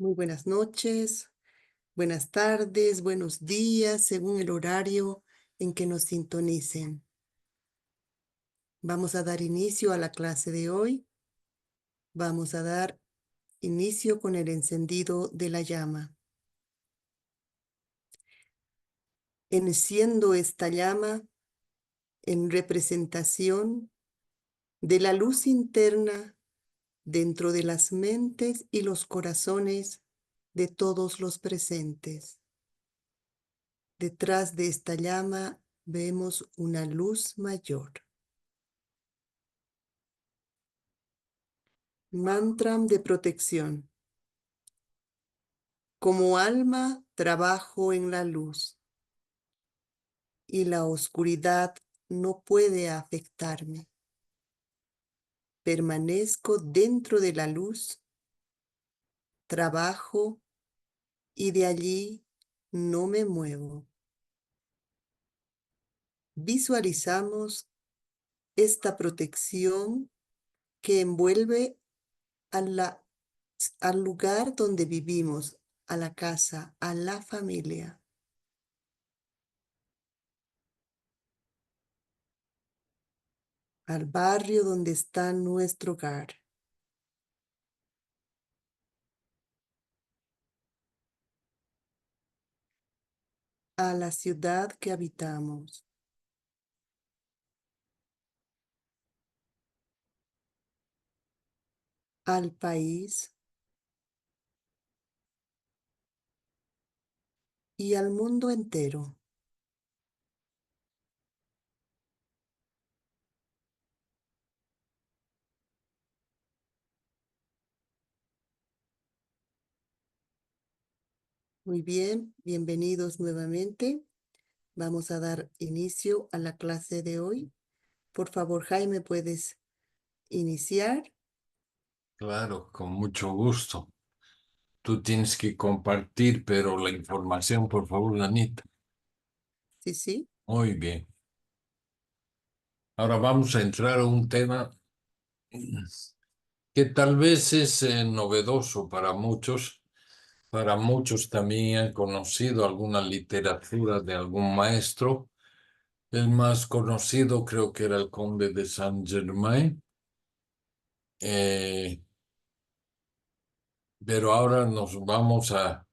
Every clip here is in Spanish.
Muy buenas noches, buenas tardes, buenos días, según el horario en que nos sintonicen. Vamos a dar inicio a la clase de hoy. Vamos a dar inicio con el encendido de la llama. Enciendo esta llama en representación de la luz interna dentro de las mentes y los corazones de todos los presentes. Detrás de esta llama vemos una luz mayor. Mantra de protección. Como alma trabajo en la luz y la oscuridad no puede afectarme. Permanezco dentro de la luz, trabajo y de allí no me muevo. Visualizamos esta protección que envuelve al lugar donde vivimos, a la casa, a la familia, al barrio donde está nuestro hogar, a la ciudad que habitamos, al país y al mundo entero. Muy bien, bienvenidos nuevamente. Vamos a dar inicio a la clase de hoy. Por favor, Jaime, ¿puedes iniciar? Claro, con mucho gusto. Tú tienes que compartir, pero la información, por favor, Anita. Sí, sí. Muy bien. Ahora vamos a entrar a un tema que tal vez es novedoso para muchos también han conocido alguna literatura de algún maestro. El más conocido creo que era el Conde de Saint-Germain. Eh, pero ahora nos vamos a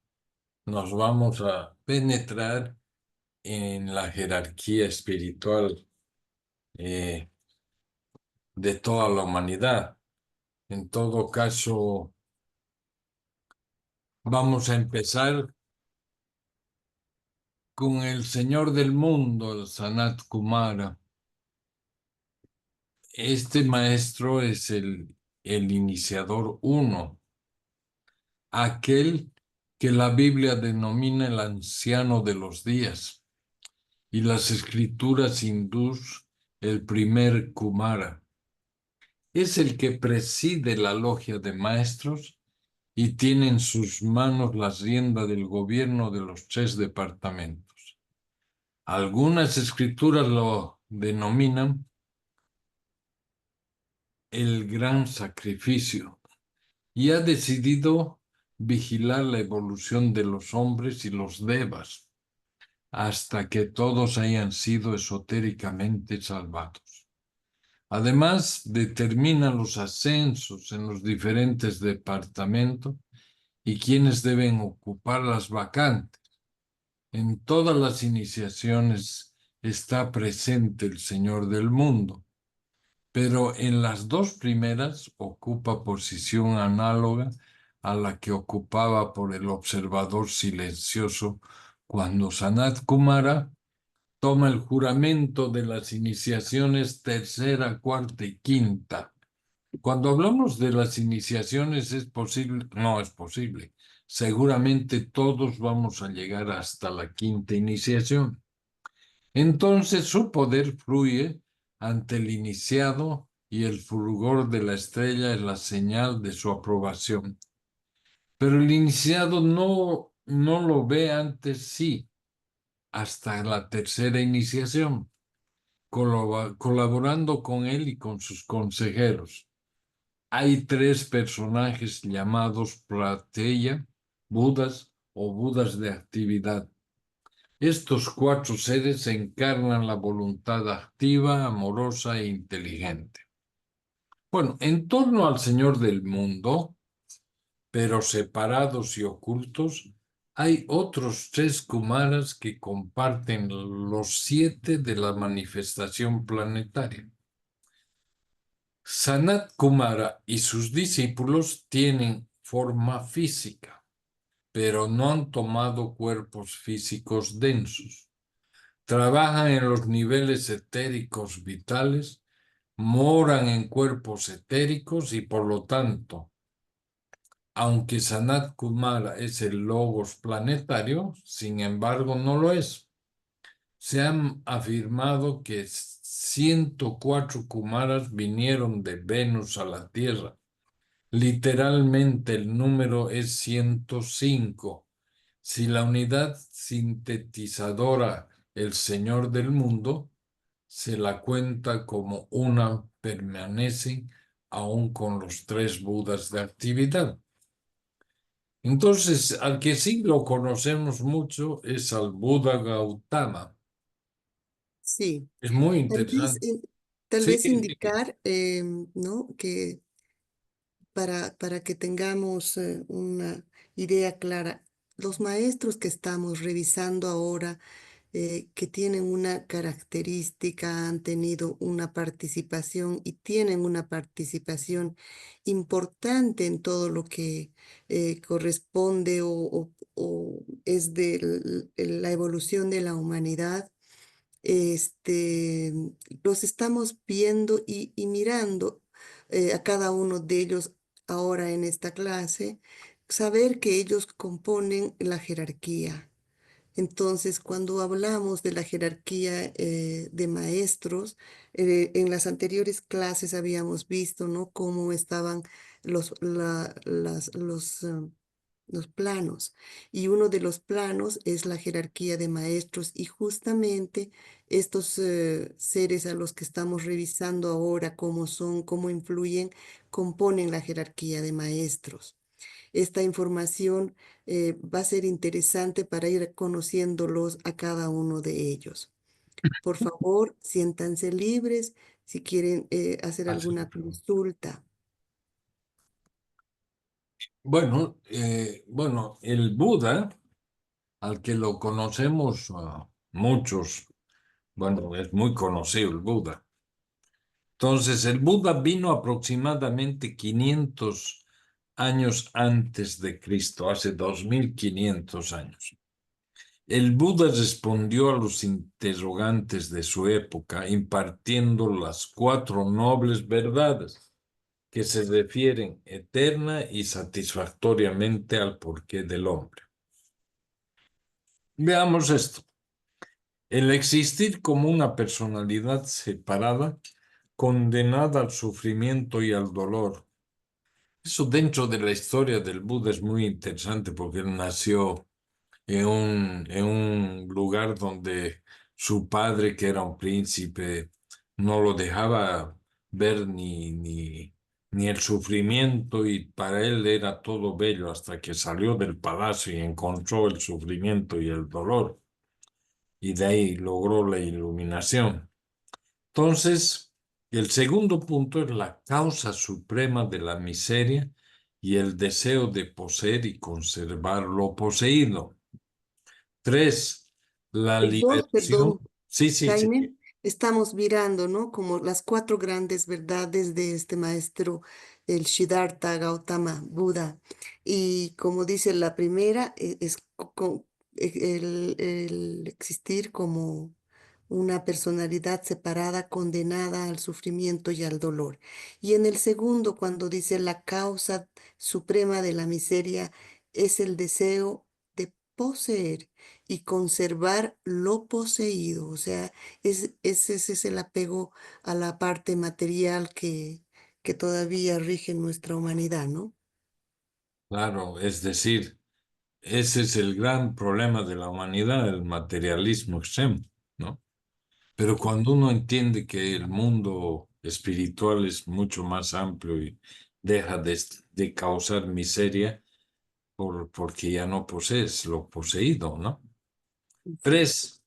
penetrar en la jerarquía espiritual eh, de toda la humanidad. En todo caso, vamos a empezar con el Señor del Mundo, el Sanat Kumara. Este maestro es el iniciador uno, aquel que la Biblia denomina el anciano de los días y las escrituras hindús el primer Kumara. Es el que preside la logia de maestros y tiene en sus manos las riendas del gobierno de los 3 departamentos. Algunas escrituras lo denominan el gran sacrificio y ha decidido vigilar la evolución de los hombres y los devas hasta que todos hayan sido esotéricamente salvados. Además, determina los ascensos en los diferentes departamentos y quienes deben ocupar las vacantes. En todas las iniciaciones está presente el Señor del mundo, pero en las dos primeras ocupa posición análoga a la que ocupaba por el observador silencioso cuando Sanat Kumara toma el juramento de las iniciaciones tercera, cuarta y quinta. Cuando hablamos de las iniciaciones, ¿es posible? No es posible. Seguramente todos vamos a llegar hasta la quinta iniciación. Entonces su poder fluye ante el iniciado y el fulgor de la estrella es la señal de su aprobación. Pero el iniciado no lo ve antes sí, hasta la tercera iniciación, colaborando con él y con sus consejeros. Hay 3 personajes llamados Prateya, Budas o Budas de actividad. Estos cuatro seres encarnan la voluntad activa, amorosa e inteligente. Bueno, en torno al Señor del mundo, pero separados y ocultos, hay otros tres Kumaras que comparten los siete de la manifestación planetaria. Sanat Kumara y sus discípulos tienen forma física, pero no han tomado cuerpos físicos densos. Trabajan en los niveles etéricos vitales, moran en cuerpos etéricos y por lo tanto, aunque Sanat Kumara es el logos planetario, sin embargo no lo es. Se han afirmado que 104 Kumaras vinieron de Venus a la Tierra. Literalmente el número es 105. Si la unidad sintetizadora, el Señor del mundo, se la cuenta como una, permanece aún con los tres Budas de actividad. Entonces, al que sí lo conocemos mucho es al Buda Gautama. Sí, Es muy tal vez, interesante. tal Sí, vez sí. indicar, ¿no? Que para que tengamos una idea clara, los maestros que estamos revisando ahora, que tienen una característica, han tenido una participación y tienen una participación importante en todo lo que corresponde o es de la evolución de la humanidad. Este, los estamos viendo y mirando a cada uno de ellos ahora en esta clase, saber que ellos componen la jerarquía. Entonces, cuando hablamos de la jerarquía de maestros, en las anteriores clases habíamos visto, ¿no? Cómo estaban los, la- las- los planos. Y uno de los planos es la jerarquía de maestros. Y justamente estos seres a los que estamos revisando ahora, cómo son, cómo influyen, componen la jerarquía de maestros. Esta información va a ser interesante para ir conociéndolos a cada uno de ellos. Por favor, siéntanse libres si quieren hacer Así. alguna consulta. Bueno, el Buda, al que lo conocemos muchos, bueno, es muy conocido el Buda. Entonces, el Buda vino aproximadamente 500 años antes de Cristo, hace 2500 años. El Buda respondió a los interrogantes de su época impartiendo las cuatro nobles verdades que se refieren eterna y satisfactoriamente al porqué del hombre. Veamos esto. El existir como una personalidad separada, condenada al sufrimiento y al dolor. Eso dentro de la historia del Buda es muy interesante porque él nació en un lugar donde su padre, que era un príncipe, no lo dejaba ver ni el sufrimiento y para él era todo bello hasta que salió del palacio y encontró el sufrimiento y el dolor y de ahí logró la iluminación. Entonces, el segundo punto es la causa suprema de la miseria y el deseo de poseer y conservar lo poseído. Tres, la Perdón, liberación. Sí, sí, sí. Jaime, estamos mirando, ¿no? Como las cuatro grandes verdades de este maestro, el Siddhartha Gautama Buda. Y como dice la primera, es el existir como una personalidad separada, condenada al sufrimiento y al dolor. Y en el segundo, cuando dice la causa suprema de la miseria, es el deseo de poseer y conservar lo poseído. O sea, ese es el apego a la parte material que todavía rige nuestra humanidad, ¿no? Claro, es decir, ese es el gran problema de la humanidad, el materialismo extremo, ¿no? Pero cuando uno entiende que el mundo espiritual es mucho más amplio y deja de causar miseria, porque ya no posees lo poseído, ¿no? Sí. 3.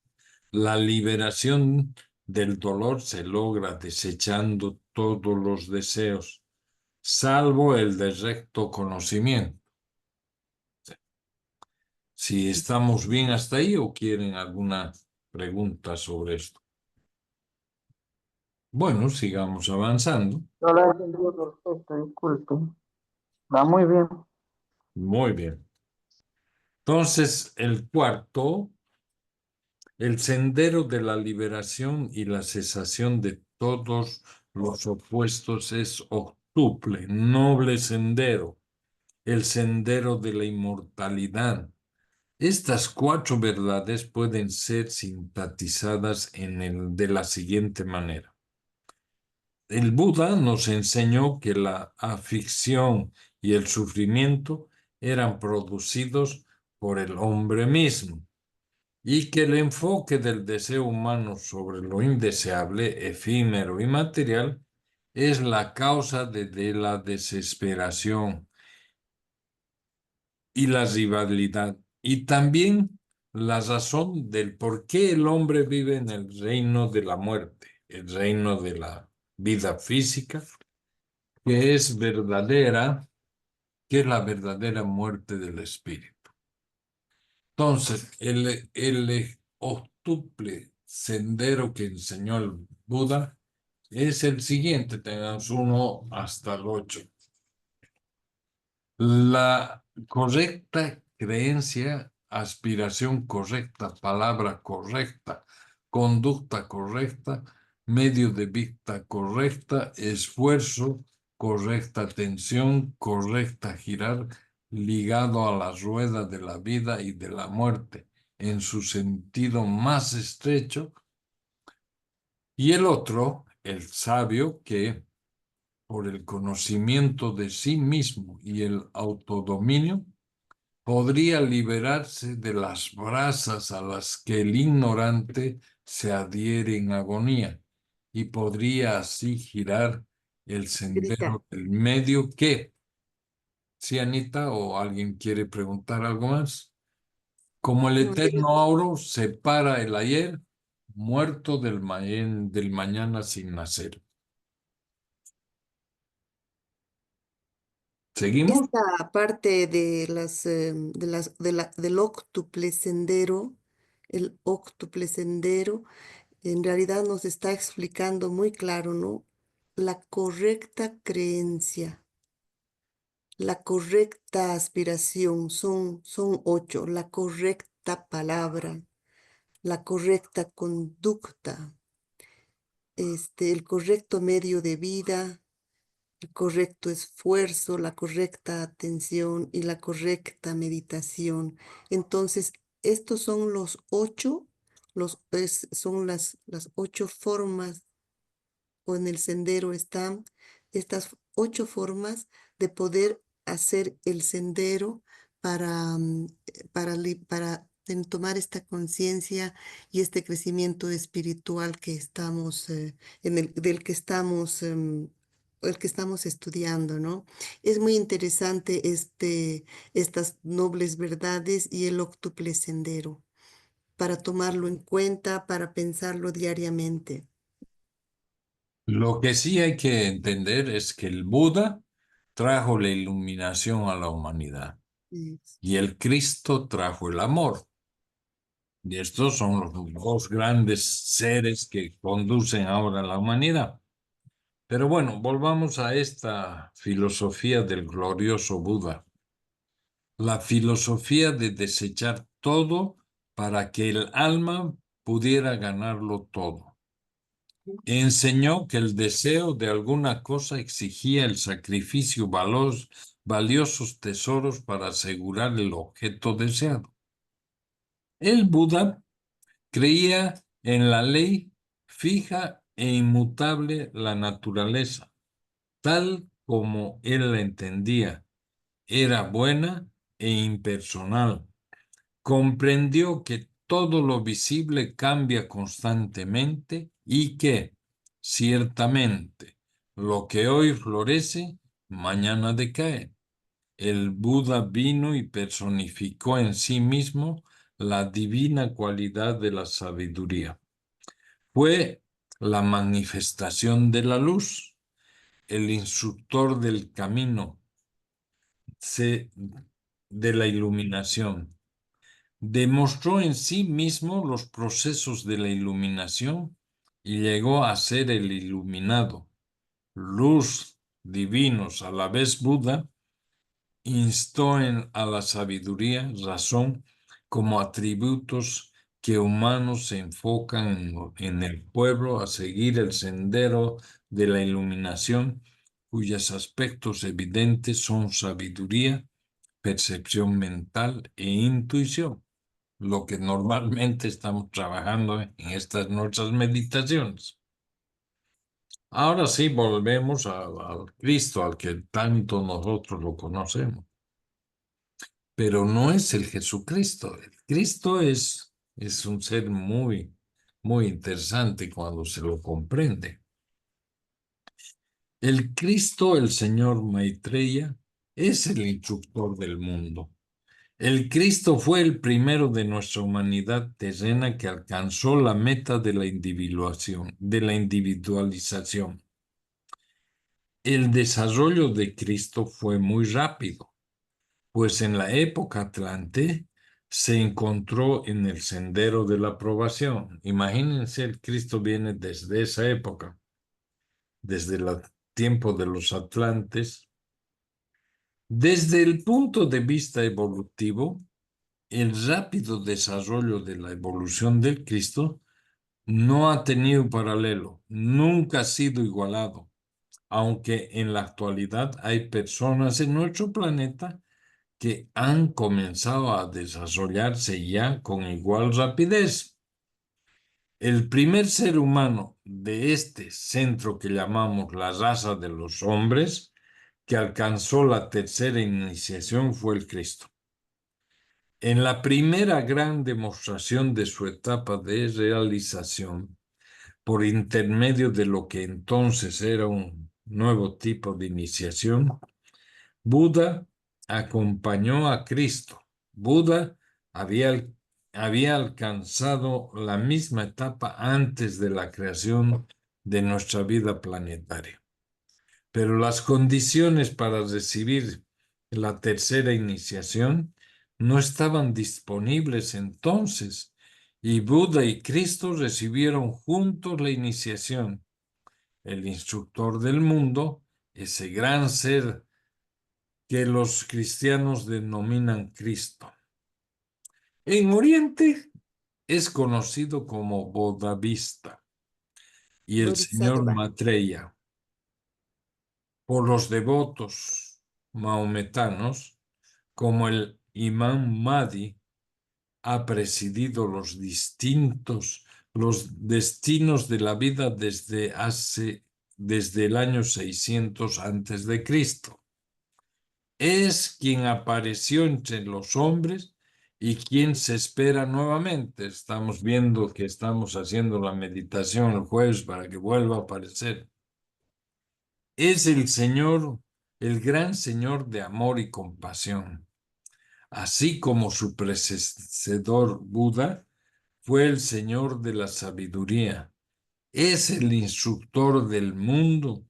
La liberación del dolor se logra desechando todos los deseos, salvo el de recto conocimiento. Si estamos bien hasta ahí o quieren alguna pregunta sobre esto. Bueno, sigamos avanzando. Yo la he entendido perfecto, disculpe. Va muy bien. Muy bien. Entonces, el cuarto, el sendero de la liberación y la cesación de todos los opuestos es octuple, noble sendero, el sendero de la inmortalidad. Estas 4 verdades pueden ser sintetizadas de la siguiente manera. El Buda nos enseñó que la aflicción y el sufrimiento eran producidos por el hombre mismo y que el enfoque del deseo humano sobre lo indeseable, efímero y material es la causa de la desesperación y la rivalidad, y también la razón del por qué el hombre vive en el reino de la muerte, el reino de la vida física, que es verdadera, que es la verdadera muerte del espíritu. Entonces, el octuple sendero que enseñó el Buda es el siguiente, tenemos 1 hasta el 8. La correcta creencia, aspiración correcta, palabra correcta, conducta correcta, medio de vista correcta, esfuerzo, correcta atención, correcta girar, ligado a la rueda de la vida y de la muerte, en su sentido más estrecho. Y el otro, el sabio, que por el conocimiento de sí mismo y el autodominio, podría liberarse de las brasas a las que el ignorante se adhiere en agonía y podría así girar el Grita. sendero del medio que, si Anita o alguien quiere preguntar algo más, como el No, eterno auro separa el ayer muerto del mañana sin nacer. ¿Seguimos? esta parte de del óctuple sendero, el óctuple sendero, en realidad nos está explicando muy claro, ¿no? La correcta creencia, la correcta aspiración, son 8, la correcta palabra, la correcta conducta, el correcto medio de vida, el correcto esfuerzo, la correcta atención y la correcta meditación. Entonces, estos son los 8, son las 8 formas, o en el sendero están estas 8 formas de poder hacer el sendero para tomar esta conciencia y este crecimiento espiritual que estamos, del que estamos, el que estamos estudiando, ¿no? Es muy interesante estas nobles verdades y el octuple sendero, para tomarlo en cuenta, para pensarlo diariamente. Lo que sí hay que entender es que el Buda trajo la iluminación a la humanidad Mm. y el Cristo trajo el amor. Y estos son los 2 grandes seres que conducen ahora a la humanidad. Pero bueno, volvamos a esta filosofía del glorioso Buda. La filosofía de desechar todo para que el alma pudiera ganarlo todo. Enseñó que el deseo de alguna cosa exigía el sacrificio valiosos tesoros para asegurar el objeto deseado. El Buda creía en la ley fija e inmutable la naturaleza, tal como él la entendía. Era buena e impersonal. Comprendió que todo lo visible cambia constantemente y que, ciertamente, lo que hoy florece, mañana decae. el Buda vino y personificó en sí mismo la divina cualidad de la sabiduría. Fue la manifestación de la luz, el instructor del camino de la iluminación. Demostró en sí mismo los procesos de la iluminación y llegó a ser el iluminado, luz, divinos, a la vez Buda, instó a la sabiduría, razón, como atributos que humanos se enfocan en el pueblo a seguir el sendero de la iluminación, cuyos aspectos evidentes son sabiduría, percepción mental e intuición, lo que normalmente estamos trabajando en estas nuestras meditaciones. Ahora sí volvemos al Cristo, al que tanto nosotros lo conocemos. Pero no es el Jesucristo. El Cristo es un ser muy, muy interesante cuando se lo comprende. El Cristo, el Señor Maitreya, es el instructor del mundo. El Cristo fue el primero de nuestra humanidad terrena que alcanzó la meta de la individualización. El desarrollo de Cristo fue muy rápido, pues en la época Atlante se encontró en el sendero de la aprobación. Imagínense, el Cristo viene desde esa época, desde el tiempo de los Atlantes. Desde el punto de vista evolutivo, el rápido desarrollo de la evolución del Cristo no ha tenido paralelo, nunca ha sido igualado, aunque en la actualidad hay personas en nuestro planeta que han comenzado a desarrollarse ya con igual rapidez. El primer ser humano de este centro que llamamos la raza de los hombres, que alcanzó la tercera iniciación, fue el Cristo. En la primera gran demostración de su etapa de realización, por intermedio de lo que entonces era un nuevo tipo de iniciación, Buda acompañó a Cristo. Buda había alcanzado la misma etapa antes de la creación de nuestra vida planetaria. Pero las condiciones para recibir la tercera iniciación no estaban disponibles entonces, y Buda y Cristo recibieron juntos la iniciación. El instructor del mundo, ese gran ser que los cristianos denominan Cristo. En Oriente es conocido como Bodhavista y el señor Bodhisattva. Maitreya. Por los devotos maometanos, como el Imam Mahdi, ha presidido los destinos de la vida desde el año 600 antes de Cristo. Es quien apareció entre los hombres y quien se espera nuevamente. Estamos viendo que estamos haciendo la meditación el jueves para que vuelva a aparecer. Es el Señor, el gran Señor de amor y compasión. Así como su predecesor Buda fue el Señor de la sabiduría. Es el instructor del mundo,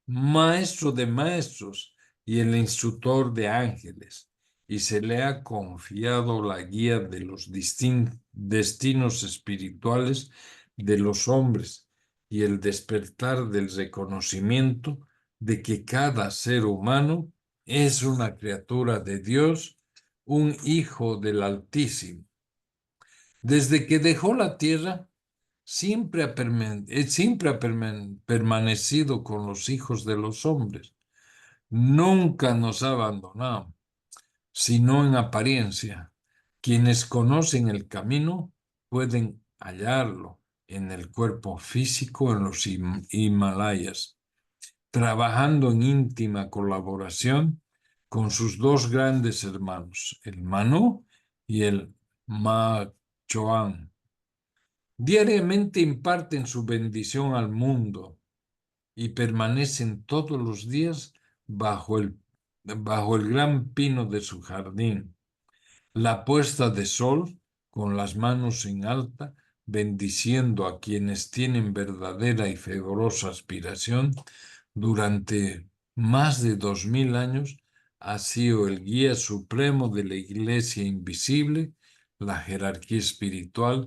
maestro de maestros y el instructor de ángeles, y se le ha confiado la guía de los destinos espirituales de los hombres y el despertar del reconocimiento de que cada ser humano es una criatura de Dios, un hijo del Altísimo. Desde que dejó la tierra, siempre ha permanecido con los hijos de los hombres. Nunca nos ha abandonado, sino en apariencia. Quienes conocen el camino pueden hallarlo en el cuerpo físico en los Himalayas, trabajando en íntima colaboración con sus dos grandes hermanos, el Manu y el Machoan. Diariamente imparten su bendición al mundo y permanecen todos los días bajo el bajo el gran pino de su jardín, la puesta de sol con las manos en alta, bendiciendo a quienes tienen verdadera y fervorosa aspiración, durante más de 2000 años ha sido el guía supremo de la Iglesia invisible, la jerarquía espiritual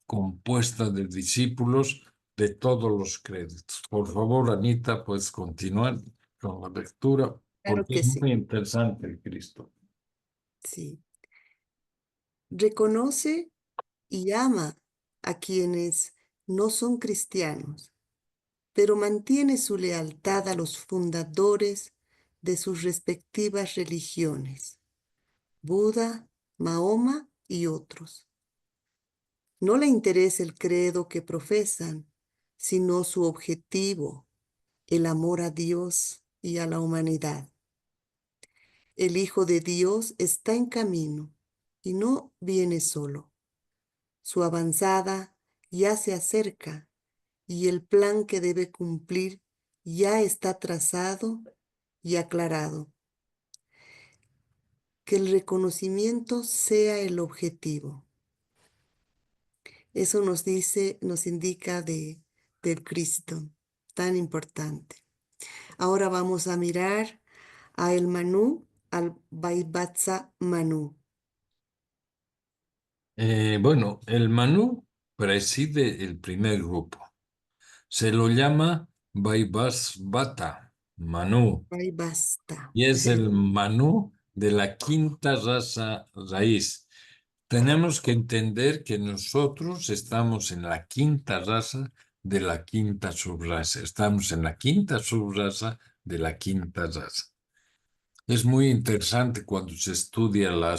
compuesta de discípulos de todos los créditos. Por favor, Anita, puedes continuar con la lectura Claro porque es que sí, muy interesante el Cristo. sí. Reconoce y ama a quienes no son cristianos, pero mantiene su lealtad a los fundadores de sus respectivas religiones, Buda, Mahoma y otros. No le interesa el credo que profesan, sino su objetivo, el amor a Dios y a la humanidad. El Hijo de Dios está en camino y no viene solo. Su avanzada ya se acerca y el plan que debe cumplir ya está trazado y aclarado. Que el reconocimiento sea el objetivo. Eso nos dice, nos indica del Cristo, tan importante. Ahora vamos a mirar a el Manú, al Vaibhatsa Manú. Bueno, el Manú preside el primer grupo. Se lo llama Vaivasvata, Manú, Vaibhasta. y es el Manú de la quinta raza raíz. Tenemos que entender que nosotros estamos en la quinta raza de la quinta subraza. Estamos en la quinta subraza de la quinta raza. Es muy interesante cuando se estudia la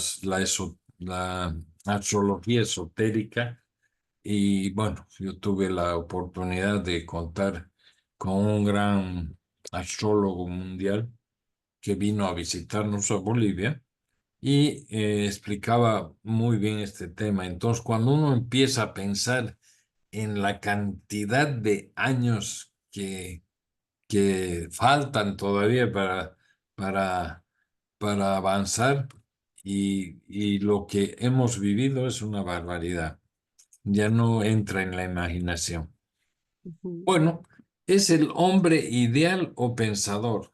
astrología esotérica. Y bueno, yo tuve la oportunidad de contar con un gran astrólogo mundial que vino a visitarnos a Bolivia y explicaba muy bien este tema. Entonces, cuando uno empieza a pensar en la cantidad de años que faltan todavía para, para avanzar y lo que hemos vivido es una barbaridad. Ya no entra en la imaginación. Ujú. Bueno, es el hombre ideal o pensador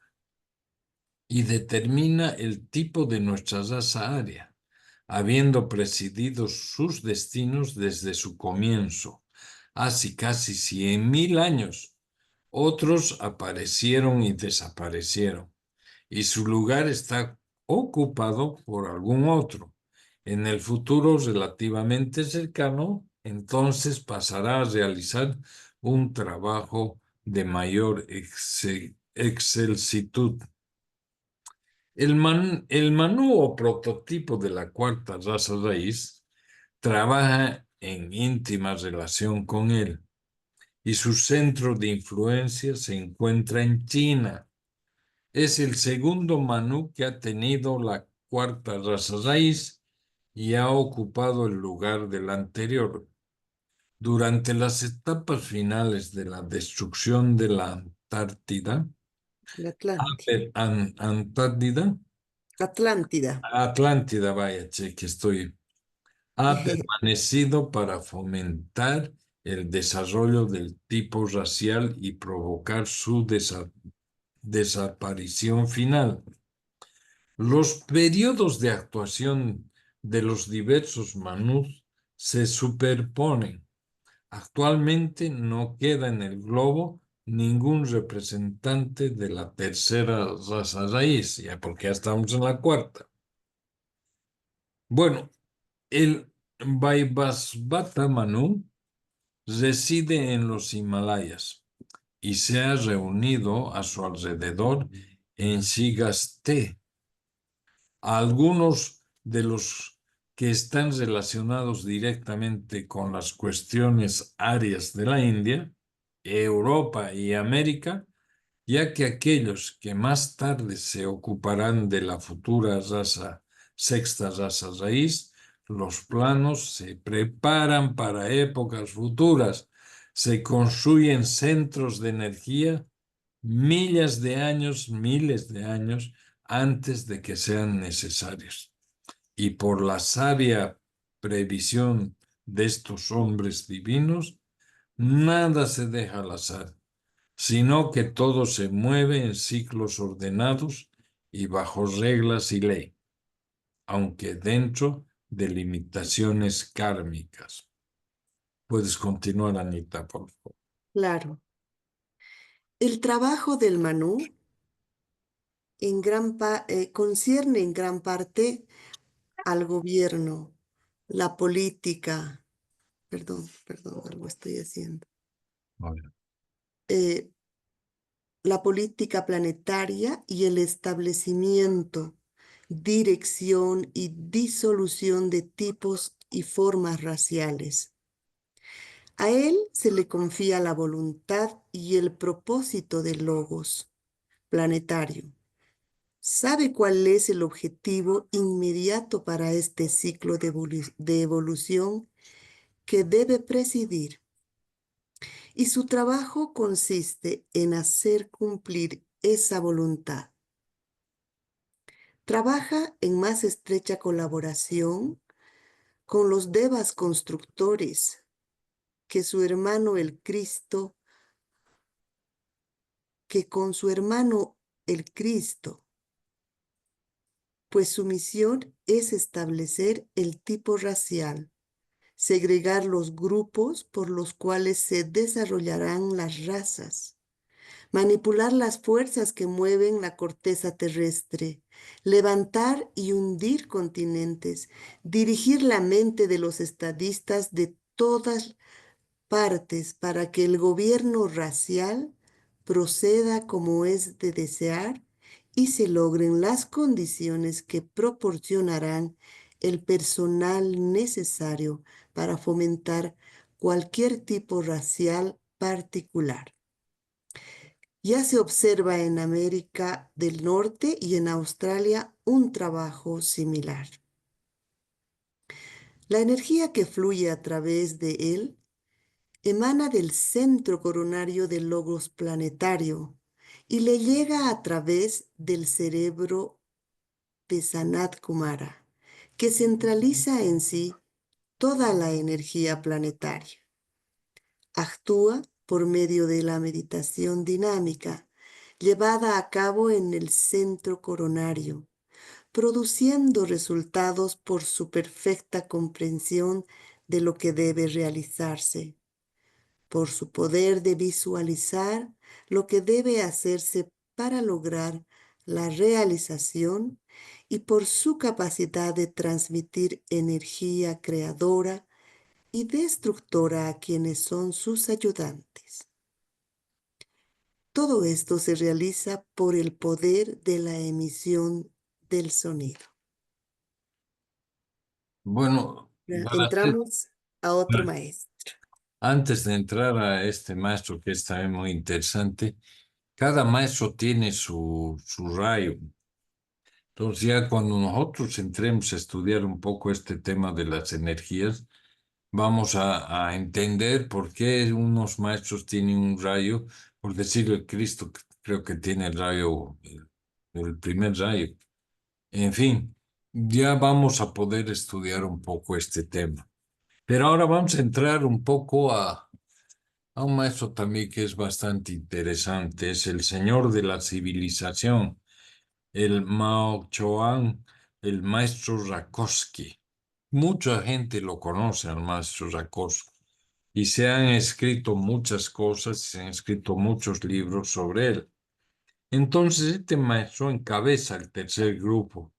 y determina el tipo de nuestra raza aria, habiendo presidido sus destinos desde su comienzo, hace casi 100.000 años. Otros aparecieron y desaparecieron, y su lugar está ocupado por algún otro. En el futuro relativamente cercano, entonces pasará a realizar un trabajo de mayor excelsitud. El Manú o prototipo de la cuarta raza raíz trabaja en íntima relación con él y su centro de influencia se encuentra en China. Es el segundo Manú que ha tenido la cuarta raza raíz y ha ocupado el lugar del anterior. Durante las etapas finales de la destrucción de la Antártida, La Atlántida. Antártida, Atlántida. Atlántida, vaya, che, que estoy, ha permanecido para fomentar el desarrollo del tipo racial y provocar su desaparición final. Los periodos de actuación de los diversos manús se superponen. Actualmente no queda en el globo ningún representante de la tercera raza raíz, ya porque ya estamos en la cuarta. Bueno, el Vaivasvata Manu reside en los Himalayas y se ha reunido a su alrededor en Shigaste. Algunos de los que están relacionados directamente con las cuestiones arias de la India, Europa y América, ya que aquellos que más tarde se ocuparán de la futura sexta raza raíz, los planos se preparan para épocas futuras, se construyen centros de energía, millas de años, miles de años antes de que sean necesarios. Y por la sabia previsión de estos hombres divinos, nada se deja al azar, sino que todo se mueve en ciclos ordenados y bajo reglas y ley, aunque dentro de limitaciones kármicas. Puedes continuar, Anita, por favor. Claro. El trabajo del Manú concierne en gran parte al gobierno, la política, perdón, algo estoy haciendo, Bueno, eh, la política planetaria y el establecimiento, dirección y disolución de tipos y formas raciales. A él se le confía la voluntad y el propósito del Logos planetario. ¿Sabe cuál es el objetivo inmediato para este ciclo de evolución que debe presidir? Y su trabajo consiste en hacer cumplir esa voluntad. Trabaja en más estrecha colaboración con los devas constructores que su hermano el Cristo, que con su hermano el Cristo, pues su misión es establecer el tipo racial, segregar los grupos por los cuales se desarrollarán las razas, manipular las fuerzas que mueven la corteza terrestre, levantar y hundir continentes, dirigir la mente de los estadistas de todas partes para que el gobierno racial proceda como es de desear y se logren las condiciones que proporcionarán el personal necesario para fomentar cualquier tipo racial particular. Ya se observa en América del Norte y en Australia un trabajo similar. La energía que fluye a través de él emana del centro coronario del logos planetario y le llega a través del cerebro de Sanat Kumara, que centraliza en sí toda la energía planetaria. Actúa por medio de la meditación dinámica llevada a cabo en el centro coronario, produciendo resultados por su perfecta comprensión de lo que debe realizarse, por su poder de visualizar lo que debe hacerse para lograr la realización y por su capacidad de transmitir energía creadora y destructora a quienes son sus ayudantes. Todo esto se realiza por el poder de la emisión del sonido. bueno, Ya, para hacer- entramos a otro maestro. antes de entrar a este maestro que es también muy interesante, cada maestro tiene su rayo. Entonces ya cuando nosotros entremos a estudiar un poco este tema de las energías, vamos a entender por qué unos maestros tienen un rayo, por decirlo, el Cristo creo que tiene el rayo, el primer rayo. En fin, ya vamos a poder estudiar un poco este tema. Pero ahora vamos a entrar un poco a un maestro también que es bastante interesante, es el señor de la civilización, el Mao Choan, el maestro Rakowski. Mucha gente lo conoce al maestro Rakowski y se han escrito muchas cosas, se han escrito muchos libros sobre él. Entonces, este maestro encabeza el tercer grupo.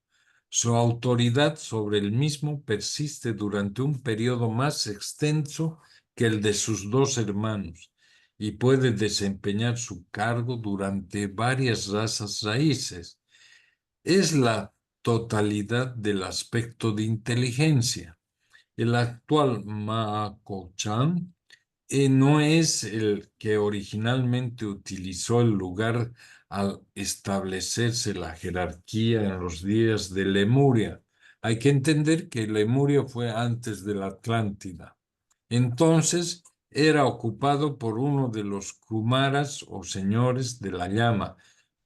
Su autoridad sobre el mismo persiste durante un periodo más extenso que el de sus dos hermanos y puede desempeñar su cargo durante varias razas raíces. Es la totalidad del aspecto de inteligencia. El actual Mako-chan no es el que originalmente utilizó el lugar al establecerse la jerarquía en los días de Lemuria. Hay que entender que Lemuria fue antes de la Atlántida. Entonces era ocupado por uno de los Kumaras o señores de la llama,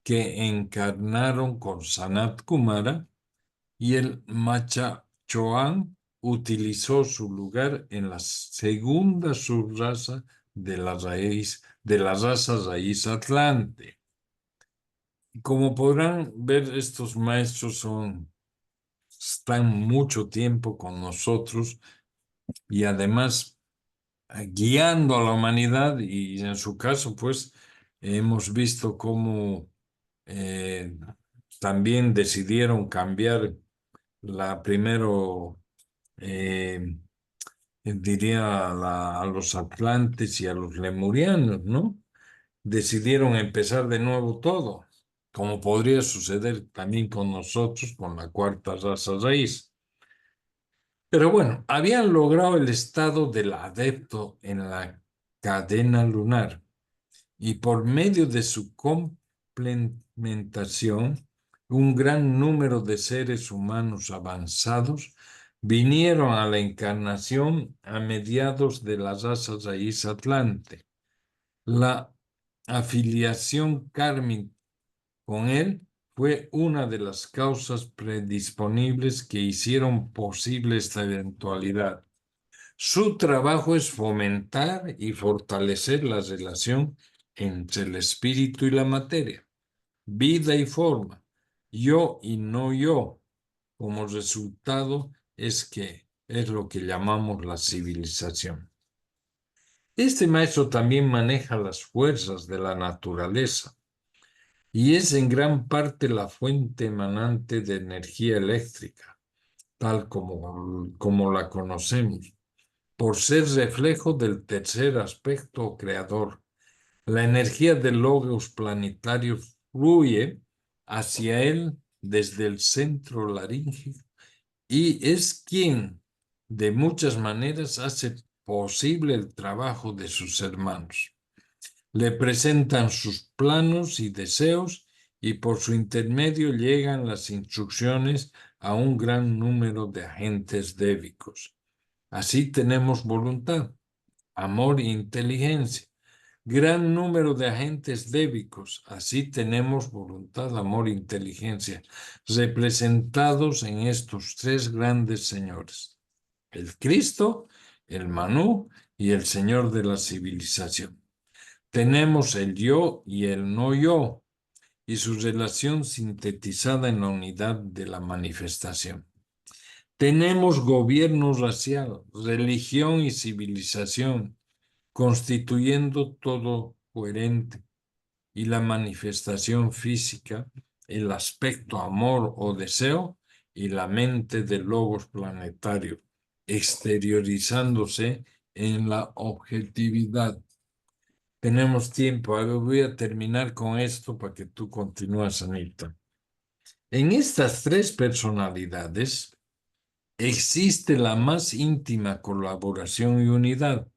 que encarnaron con Sanat Kumara, y el Machachoan utilizó su lugar en la segunda subraza de la raza raíz Atlante. Como podrán ver, estos maestros están mucho tiempo con nosotros y además guiando a la humanidad, y en su caso, pues, hemos visto cómo también decidieron cambiar primero, diría, a los atlantes y a los lemurianos, ¿no? Decidieron empezar de nuevo todo, como podría suceder también con nosotros, con la cuarta raza raíz. Pero bueno, habían logrado el estado del adepto en la cadena lunar y por medio de su complementación, un gran número de seres humanos avanzados vinieron a la encarnación a mediados de la raza raíz Atlante. La afiliación kármica con él fue una de las causas predisponibles que hicieron posible esta eventualidad. Su trabajo es fomentar y fortalecer la relación entre el espíritu y la materia, vida y forma, yo y no yo. Como resultado es lo que llamamos la civilización. Este maestro también maneja las fuerzas de la naturaleza y es en gran parte la fuente emanante de energía eléctrica, tal como la conocemos, por ser reflejo del tercer aspecto creador. La energía del logos planetario fluye hacia él desde el centro laríngeo y es quien de muchas maneras hace posible el trabajo de sus hermanos. Le presentan sus planos y deseos y por su intermedio llegan las instrucciones a un gran número de agentes débicos. Así tenemos voluntad, amor e inteligencia. Gran número de agentes débicos. Así tenemos voluntad, amor e inteligencia, representados en estos tres grandes señores: el Cristo, el Manú y el Señor de la civilización. Tenemos el yo y el no yo, y su relación sintetizada en la unidad de la manifestación. Tenemos gobierno racial, religión y civilización, constituyendo todo coherente, y la manifestación física, el aspecto amor o deseo, y la mente del logos planetario, exteriorizándose en la objetividad. Tenemos tiempo, voy a terminar con esto para que tú continúes, Anita. En estas tres personalidades existe la más íntima colaboración y unidad,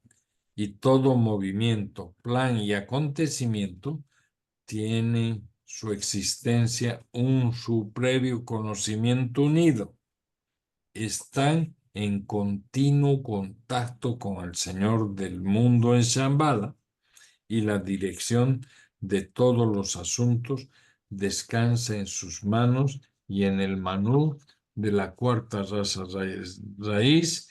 y todo movimiento, plan y acontecimiento tiene su existencia su previo conocimiento unido. Están en continuo contacto con el Señor del mundo en Shambhala, y la dirección de todos los asuntos descansa en sus manos y en el Manú de la cuarta raza raíz.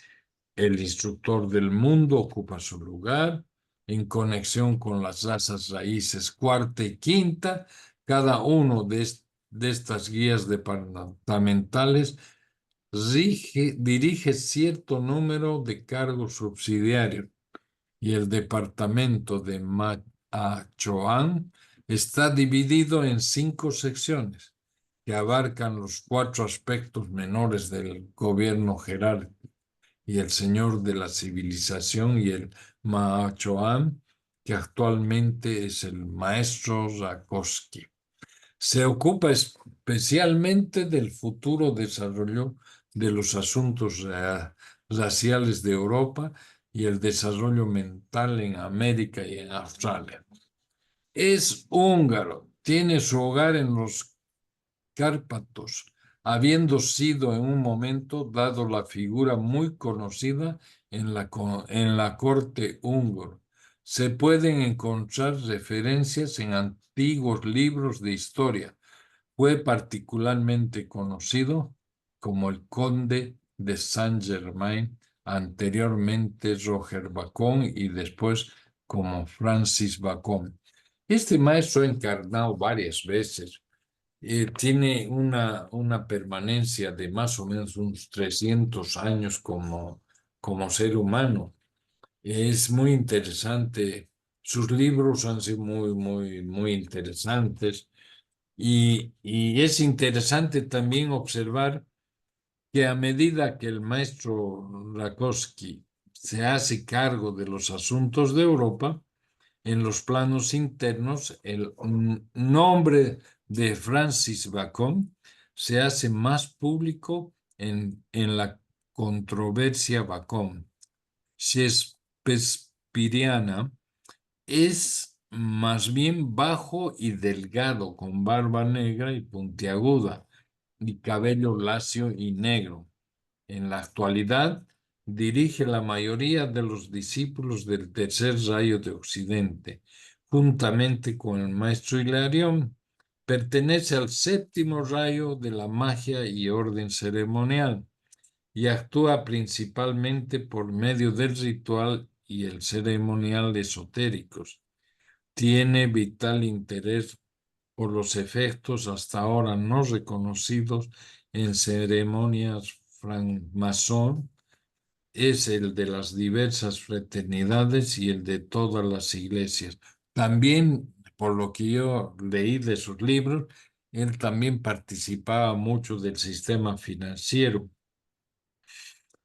El instructor del mundo ocupa su lugar en conexión con las razas raíces cuarta y quinta. Cada uno de estas guías departamentales dirige cierto número de cargos subsidiarios, y el departamento de Machachoan está dividido en 5 secciones que abarcan los 4 aspectos menores del gobierno jerárquico y el señor de la civilización, y el Mahachohan, que actualmente es el maestro Rakoski. Se ocupa especialmente del futuro desarrollo de los asuntos raciales de Europa y el desarrollo mental en América y en Australia. Es húngaro, tiene su hogar en los Cárpatos, habiendo sido en un momento dado la figura muy conocida en la corte húngara. se pueden encontrar referencias en antiguos libros de historia. Fue particularmente conocido como el conde de Saint-Germain, anteriormente Roger Bacon y después como Francis Bacon. Este maestro ha encarnado varias veces. Tiene una permanencia de más o menos unos 300 años como ser humano. Es muy interesante. Sus libros han sido muy interesantes. Y es interesante también observar que a medida que el maestro Rakowski se hace cargo de los asuntos de Europa, en los planos internos, el nombre de Francis Bacon se hace más público en la controversia Bacon. Shakespeareana es más bien bajo y delgado, con barba negra y puntiaguda, y cabello lacio y negro. En la actualidad, dirige la mayoría de los discípulos del Tercer Rayo de Occidente, juntamente con el maestro Hilarión. Pertenece al séptimo rayo de la magia y orden ceremonial y actúa principalmente por medio del ritual y el ceremonial esotéricos. Tiene vital interés por los efectos hasta ahora no reconocidos en ceremonias francmasón, es el de las diversas fraternidades y el de todas las iglesias. También, por lo que yo leí de sus libros, él también participaba mucho del sistema financiero.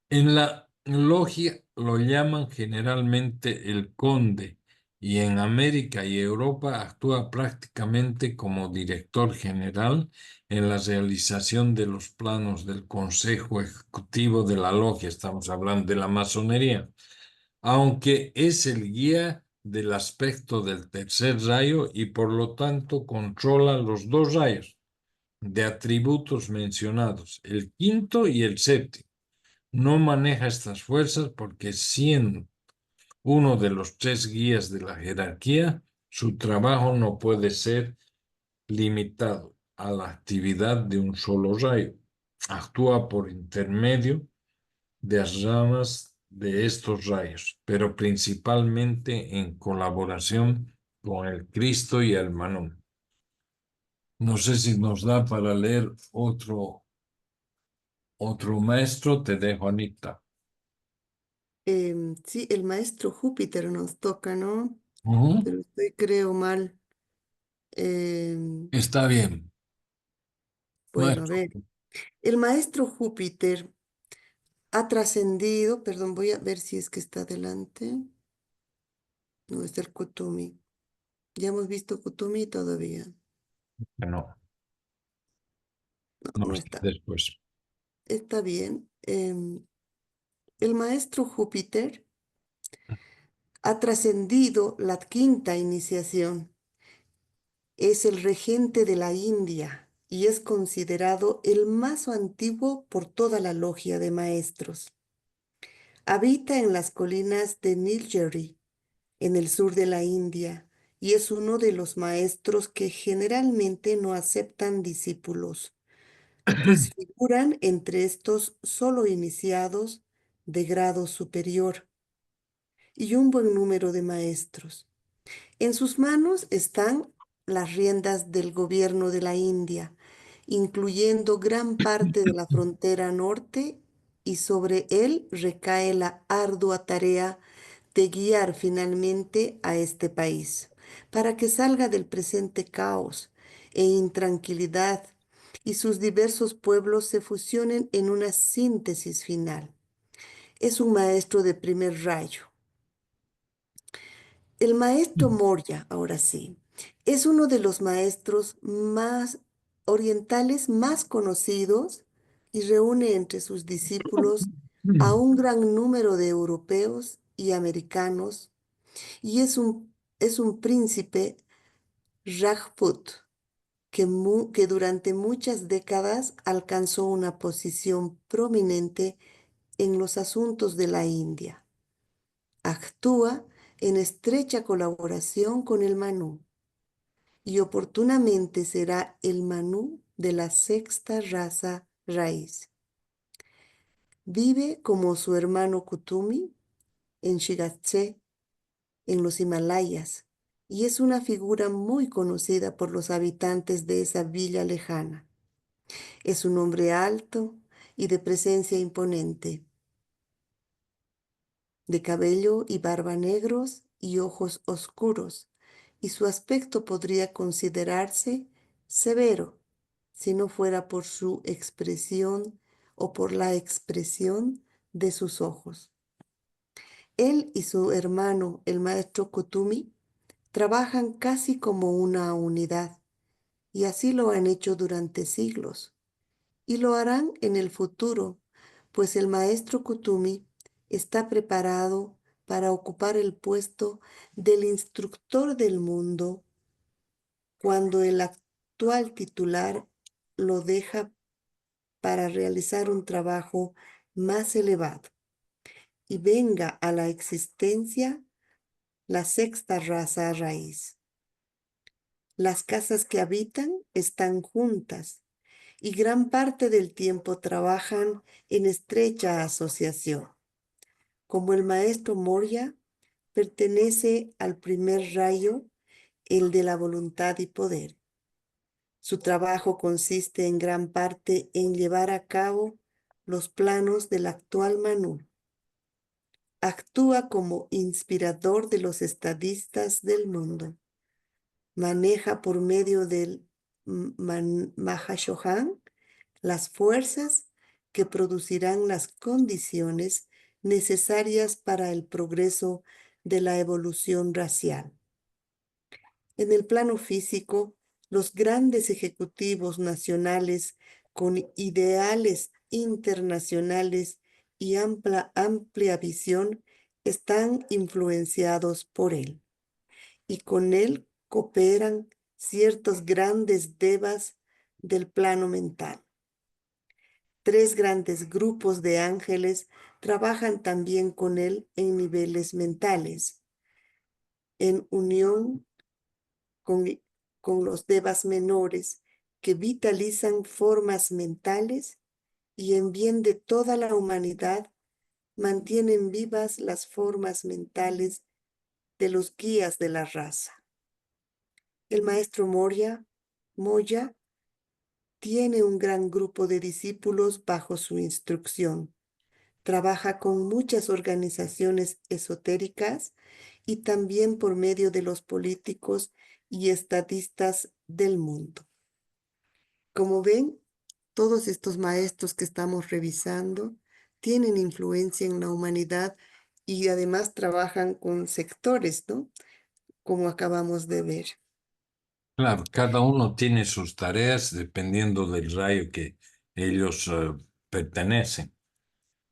En la logia lo llaman generalmente el conde y en América y Europa actúa prácticamente como director general en la realización de los planos del Consejo Ejecutivo de la logia. Estamos hablando de la masonería, aunque es el guía del aspecto del tercer rayo y por lo tanto controla los dos rayos de atributos mencionados, el quinto y el séptimo. No maneja estas fuerzas porque siendo uno de los tres guías de la jerarquía, su trabajo no puede ser limitado a la actividad de un solo rayo. Actúa por intermedio de las ramas de estos rayos, pero principalmente en colaboración con el Cristo y el Manón. No sé si nos da para leer otro maestro, te dejo, Anita. Sí, el maestro Júpiter nos toca, ¿no? Ujú. Pero estoy, creo, mal. Em, Está bien. bueno, a Maestro. ver. El maestro Júpiter ha trascendido, perdón, voy a ver si es que está adelante. No, es el Kutumi. Ya hemos visto Kutumi todavía. No, No, no no está está. después. Está bien. El maestro Júpiter ha trascendido la quinta iniciación. Es el regente de la India y es considerado el más antiguo por toda la logia de maestros. Habita en las colinas de Nilgiri, en el sur de la India, y es uno de los maestros que generalmente no aceptan discípulos, pues figuran entre estos solo iniciados de grado superior y un buen número de maestros. En sus manos están las riendas del gobierno de la India, incluyendo gran parte de la frontera norte, y sobre él recae la ardua tarea de guiar finalmente a este país para que salga del presente caos e intranquilidad y sus diversos pueblos se fusionen en una síntesis final. Es un maestro de primer rayo. El maestro Moria, ahora sí, es uno de los maestros más orientales más conocidos y reúne entre sus discípulos a un gran número de europeos y americanos y es un príncipe Rajput que durante muchas décadas alcanzó una posición prominente en los asuntos de la India. Actúa en estrecha colaboración con el Manú, y oportunamente será el Manú de la sexta raza raíz. Vive como su hermano Kutumi en Shigatse, en los Himalayas, y es una figura muy conocida por los habitantes de esa villa lejana. Es un hombre alto y de presencia imponente, de cabello y barba negros y ojos oscuros, y su aspecto podría considerarse severo si no fuera por su expresión o por la expresión de sus ojos. Él y su hermano, el maestro Kutumi, trabajan casi como una unidad, y así lo han hecho durante siglos, y lo harán en el futuro, pues el maestro Kutumi está preparado para ocupar el puesto del instructor del mundo cuando el actual titular lo deja para realizar un trabajo más elevado y venga a la existencia la sexta raza raíz. Las casas que habitan están juntas y gran parte del tiempo trabajan en estrecha asociación. Como el maestro Moria pertenece al primer rayo, el de la voluntad y poder. Su trabajo consiste en gran parte en llevar a cabo los planos del actual Manú. Actúa como inspirador de los estadistas del mundo. Maneja por medio del Mahashohan las fuerzas que producirán las condiciones necesarias para el progreso de la evolución racial. En el plano físico, los grandes ejecutivos nacionales con ideales internacionales y amplia visión están influenciados por él, y con él cooperan ciertos grandes devas del plano mental. 3 grandes grupos de ángeles trabajan también con él en niveles mentales, en unión con, con los devas menores que vitalizan formas mentales y en bien de toda la humanidad mantienen vivas las formas mentales de los guías de la raza. El maestro Moya tiene un gran grupo de discípulos bajo su instrucción. Trabaja con muchas organizaciones esotéricas y también por medio de los políticos y estadistas del mundo. Como ven, todos estos maestros que estamos revisando tienen influencia en la humanidad y además trabajan con sectores, ¿no? Como acabamos de ver. Claro, cada uno tiene sus tareas dependiendo del rayo que ellos pertenecen.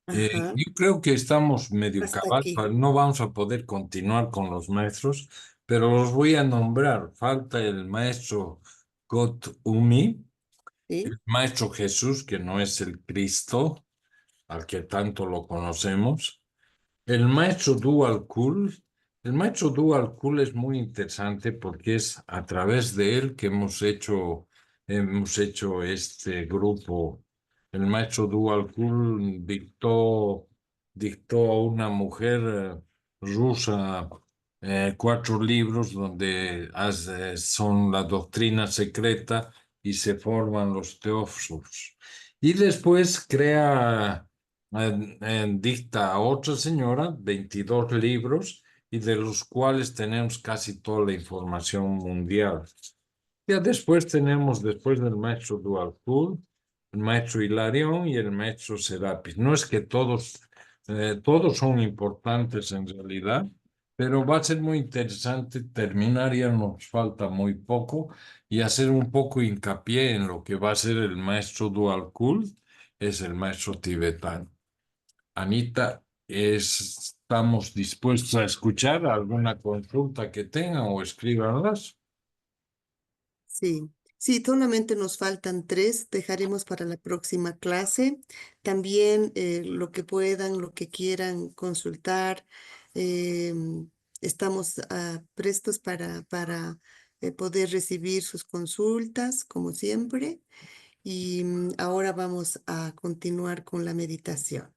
Ajá, Yo creo que estamos medio hasta cabal, aquí, no vamos a poder continuar con los maestros, pero los voy a nombrar. Falta el maestro Kot Umi, ¿sí? el maestro Jesús, que no es el Cristo, al que tanto lo conocemos. El maestro Dual Kul, el maestro Dual Kul es muy interesante porque es a través de él que hemos hecho este grupo. El maestro Dual Kul dictó a una mujer rusa 4 libros donde son la doctrina secreta y se forman los teósofos. Y después dicta a otra señora 22 libros y de los cuales tenemos casi toda la información mundial. Ya después tenemos, después del maestro Dualkul, el maestro Hilarión y el maestro Serapis. No es que todos son importantes en realidad, pero va a ser muy interesante terminar, ya nos falta muy poco, y hacer un poco hincapié en lo que va a ser el maestro Dualkul, es el maestro tibetano. Anita, estamos dispuestos a escuchar alguna consulta que tengan o escríbanlas. Sí, sí, solamente nos faltan 3, dejaremos para la próxima clase. También lo que puedan, lo que quieran consultar, em, Estamos prestos para poder recibir sus consultas, como siempre. Y ahora vamos a continuar con la meditación.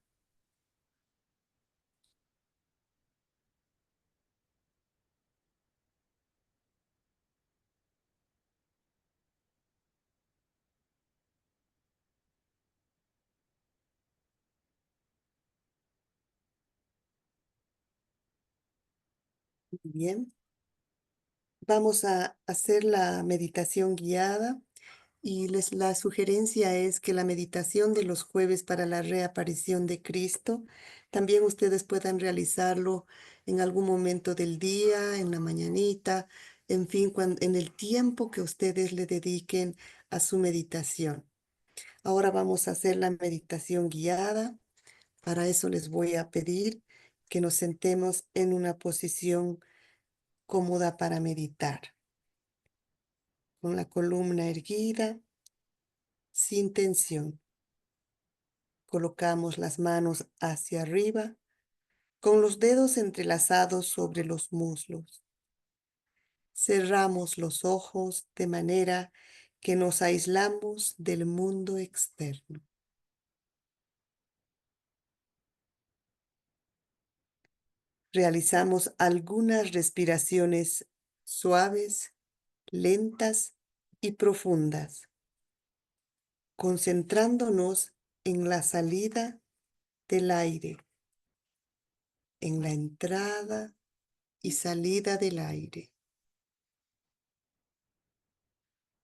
Muy bien. Vamos a hacer la meditación guiada y la sugerencia es que la meditación de los jueves para la reaparición de Cristo, también ustedes puedan realizarlo en algún momento del día, en la mañanita, en fin, en el tiempo que ustedes le dediquen a su meditación. Ahora vamos a hacer la meditación guiada. Para eso les voy a pedir que nos sentemos en una posición cómoda para meditar, con la columna erguida, sin tensión. Colocamos las manos hacia arriba, con los dedos entrelazados sobre los muslos. Cerramos los ojos de manera que nos aislamos del mundo externo. Realizamos algunas respiraciones suaves, lentas y profundas, concentrándonos en la salida del aire, en la entrada y salida del aire.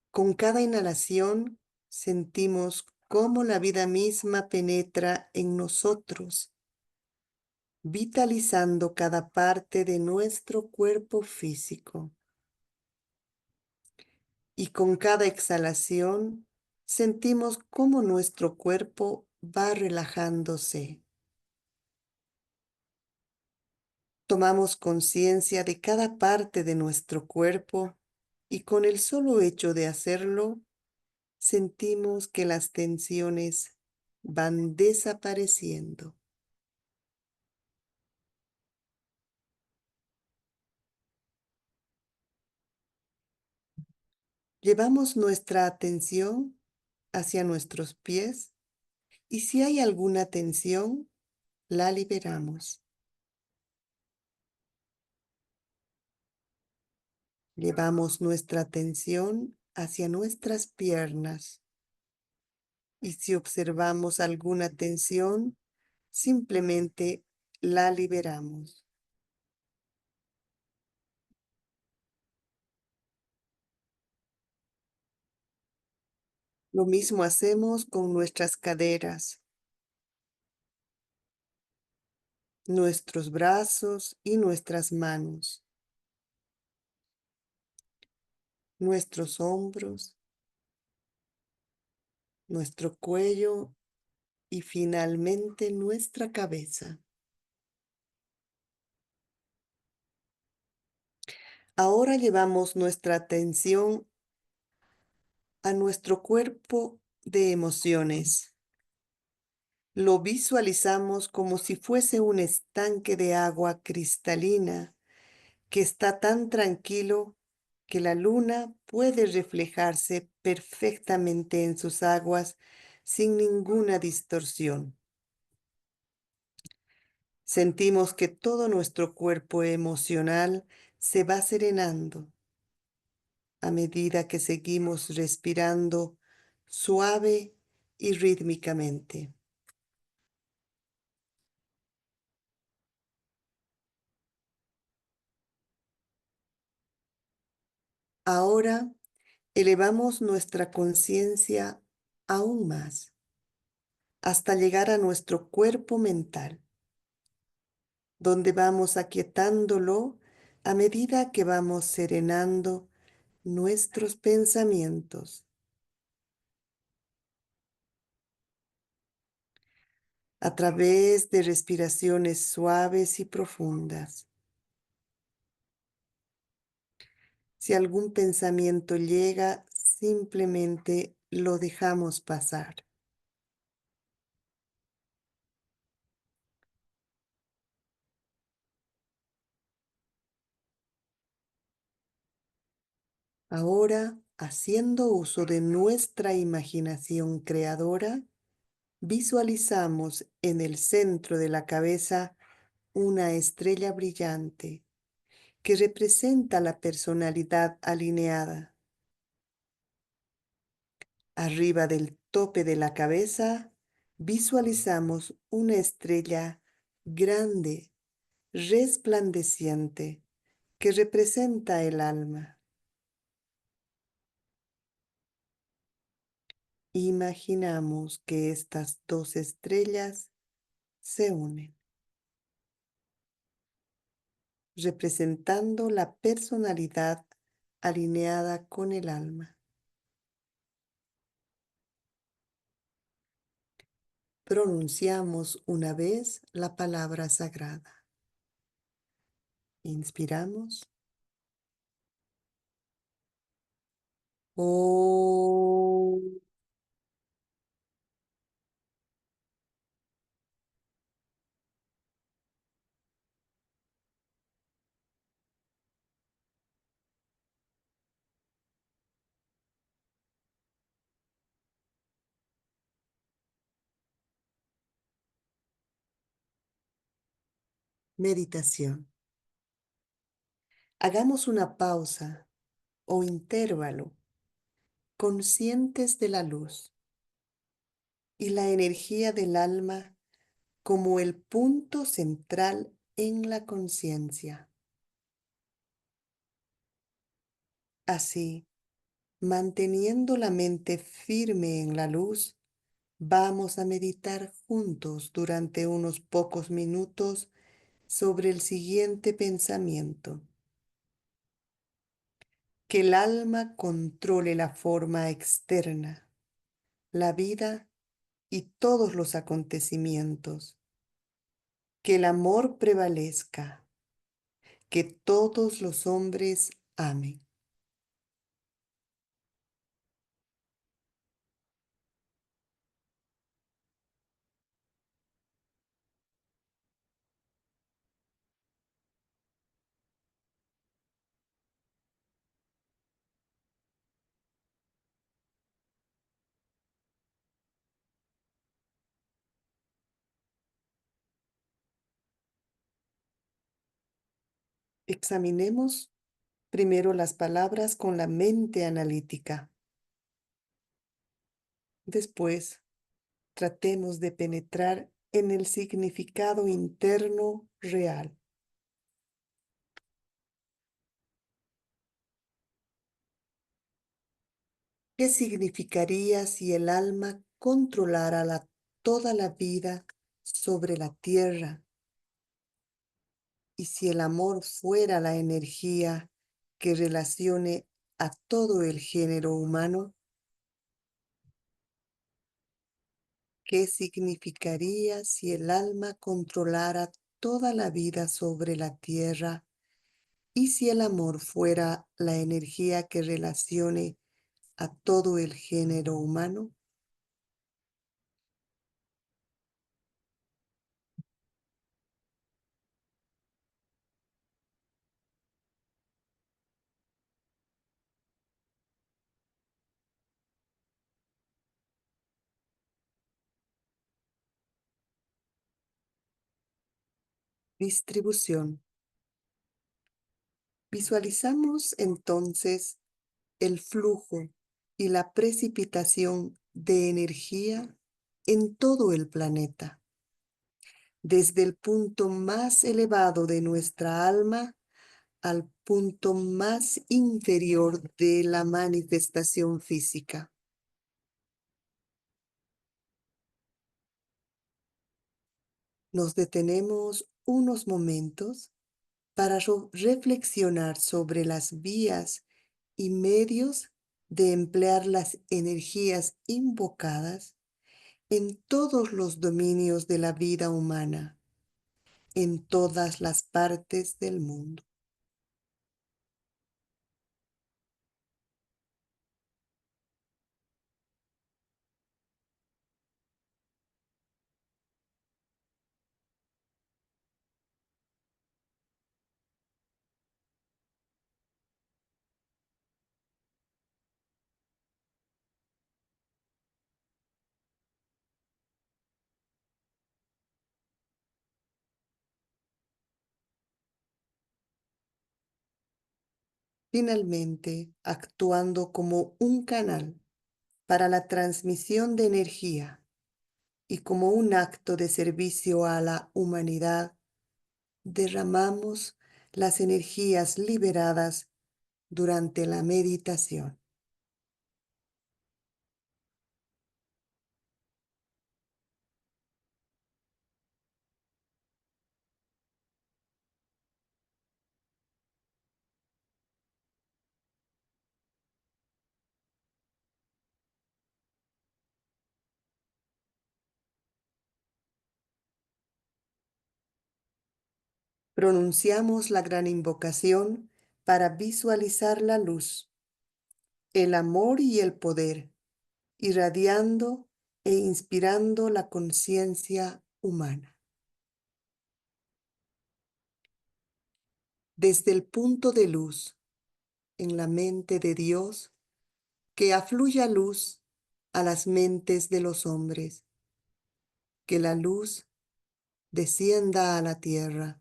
Con cada inhalación sentimos cómo la vida misma penetra en nosotros, vitalizando cada parte de nuestro cuerpo físico. Y con cada exhalación sentimos cómo nuestro cuerpo va relajándose. Tomamos conciencia de cada parte de nuestro cuerpo y con el solo hecho de hacerlo, sentimos que las tensiones van desapareciendo. Llevamos nuestra atención hacia nuestros pies y si hay alguna tensión, la liberamos. Llevamos nuestra atención hacia nuestras piernas y si observamos alguna tensión, simplemente la liberamos. Lo mismo hacemos con nuestras caderas, nuestros brazos y nuestras manos, nuestros hombros, nuestro cuello y finalmente nuestra cabeza. Ahora llevamos nuestra atención a nuestro cuerpo de emociones. Lo visualizamos como si fuese un estanque de agua cristalina que está tan tranquilo que la luna puede reflejarse perfectamente en sus aguas sin ninguna distorsión. Sentimos que todo nuestro cuerpo emocional se va serenando a medida que seguimos respirando suave y rítmicamente. Ahora elevamos nuestra conciencia aún más hasta llegar a nuestro cuerpo mental, donde vamos aquietándolo a medida que vamos serenando nuestros pensamientos. A través de respiraciones suaves y profundas. Si algún pensamiento llega, simplemente lo dejamos pasar. Ahora, haciendo uso de nuestra imaginación creadora, visualizamos en el centro de la cabeza una estrella brillante que representa la personalidad alineada. Arriba del tope de la cabeza, visualizamos una estrella grande, resplandeciente, que representa el alma. Imaginamos que estas dos estrellas se unen, representando la personalidad alineada con el alma. Pronunciamos una vez la palabra sagrada. Inspiramos. Oh. Meditación. Hagamos una pausa o intervalo, conscientes de la luz y la energía del alma como el punto central en la conciencia. Así, manteniendo la mente firme en la luz, vamos a meditar juntos durante unos pocos minutos sobre el siguiente pensamiento: que el alma controle la forma externa, la vida y todos los acontecimientos, que el amor prevalezca, que todos los hombres amen. Examinemos primero las palabras con la mente analítica. Después, tratemos de penetrar en el significado interno real. ¿Qué significaría si el alma controlara toda la vida sobre la tierra y si el amor fuera la energía que relacione a todo el género humano? ¿Qué significaría si el alma controlara toda la vida sobre la tierra y si el amor fuera la energía que relacione a todo el género humano? Distribución. Visualizamos entonces el flujo y la precipitación de energía en todo el planeta, desde el punto más elevado de nuestra alma al punto más inferior de la manifestación física. Nos detenemos unos momentos para reflexionar sobre las vías y medios de emplear las energías invocadas en todos los dominios de la vida humana, en todas las partes del mundo. finalmente actuando como un canal para la transmisión de energía y como un acto de servicio a la humanidad, derramamos las energías liberadas durante la meditación. Pronunciamos la gran invocación para visualizar la luz, el amor y el poder, irradiando e inspirando la conciencia humana. Desde el punto de luz en la mente de Dios, que afluya luz a las mentes de los hombres, que la luz descienda a la tierra.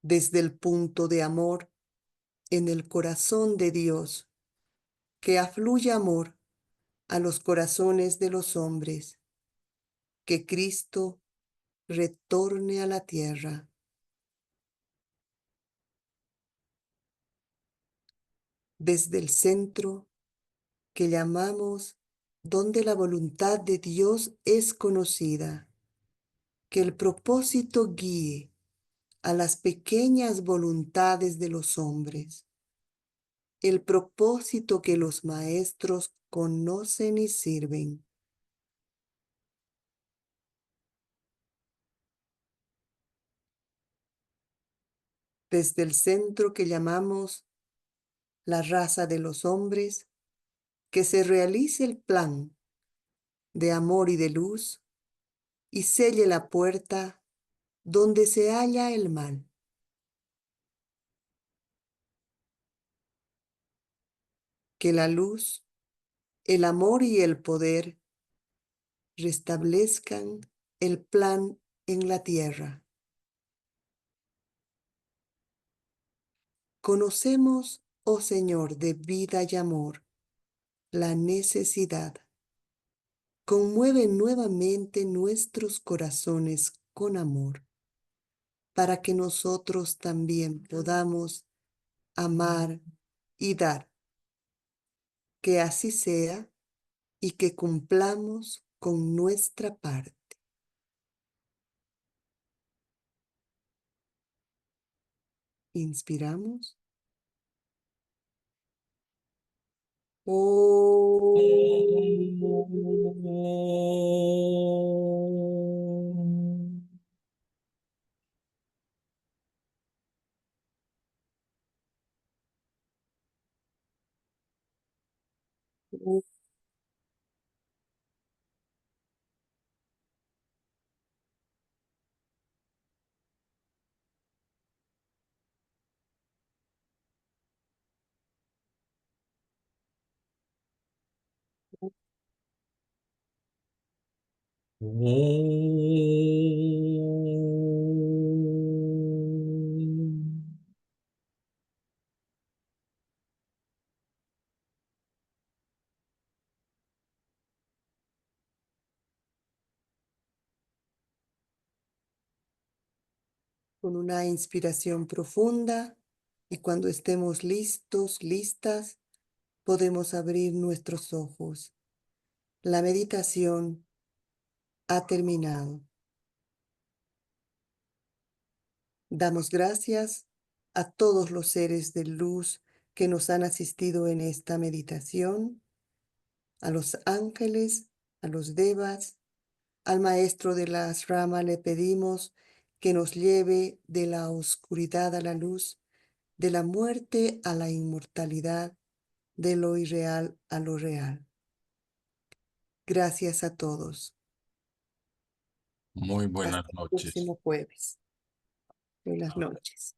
Desde el punto de amor en el corazón de Dios, que afluya amor a los corazones de los hombres, que Cristo retorne a la tierra. Desde el centro que llamamos donde la voluntad de Dios es conocida, que el propósito guíe a las pequeñas voluntades de los hombres, el propósito que los maestros conocen y sirven. Desde el centro que llamamos la raza de los hombres, que se realice el plan de amor y de luz y selle la puerta donde se halla el mal. Que la luz, el amor y el poder restablezcan el plan en la tierra. Conocemos, oh Señor de vida y amor, la necesidad. Conmueve nuevamente nuestros corazones con amor, para que nosotros también podamos amar y dar. Que así sea y que cumplamos con nuestra parte. Inspiramos. Con una inspiración profunda y cuando estemos listos, listas, podemos abrir nuestros ojos. La meditación ha terminado. Damos gracias a todos los seres de luz que nos han asistido en esta meditación, a los ángeles, a los devas, al maestro de la asrama le pedimos que nos lleve de la oscuridad a la luz, de la muerte a la inmortalidad, de lo irreal a lo real. Gracias a todos. Muy Hasta buenas el noches. próximo jueves. Buenas noches.